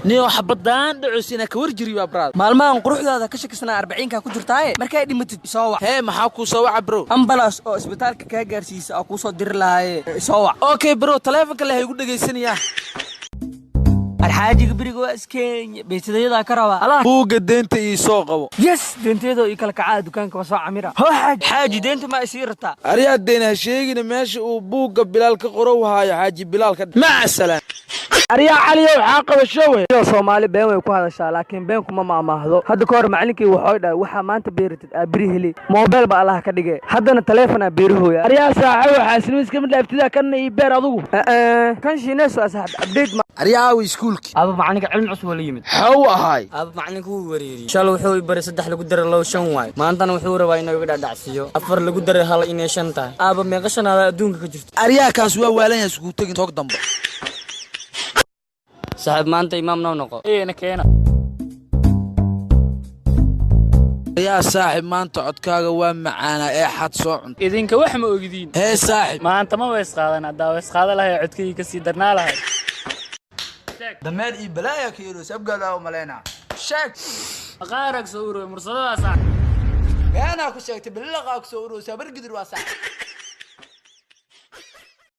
نيو حبدان دعوسينا كورجري يا براد maalmahan quruxdaada ka shakisnaa 40 ka ku jirtaaye markay dhimatid soo wac هي maxaa ku soo waca bro ambulance oo isbitaalka ka gaarsiisa oo ku soo diri lahaye soo wac okay bro telefonka la igu dhageysanayaa alxaajiga birigo iskeen beetadayada ka raba allah buuga deenta ii soo qabo yes deentaydo ii kala kacaa dukaanka waa soo camira ho xaaji deenta ma isii rata ariya deena sheegina meesha uu buuga bilaal ka qoro haayo xaaji bilaal ka ma salaam ariya cali waxa qabasho way Soomaali been way ku hadashaa laakiin been kuma maamaahdo hadda ka hor macallinkii wuxuu dhahay waxa maanta beeritid abri heli mobile ba Allah ka dhigay haddana telefoon beerihooya ariya saaxiib waxa isniis ka mid laaftida kan ii beer adigu kan shiineys waa saaxiib update ariya wi iskuulki aba macallinka cilmi cusub wala yimid xaw ahay aba macallinka uu wareeri shal wuxuu bari 3 lagu daray 5 waay maantana wuxuu rabaa inuu iga dhacsiyo 4 lagu daray hal inay 5 tahay aba meeqa shanaada adduunka ka jirto ariya kaas waa waalan isku tagin toog dambe صاحب ما أنت إمام نونقو إيه أنا كينا يا صاحب ما أنت عدكاغا ومعانا إيه حد صعن إذن كوحمة وجدين هي صاحب ما أنت ما ويسقادنا دا ويسقاد لها عدكي كسي درنا لها دمال إيه بلايا كيلو سبقا له ملينا شك غارك سورو مرسلها صاحب أنا كنت بالله غاك سورو سبر قدر واسع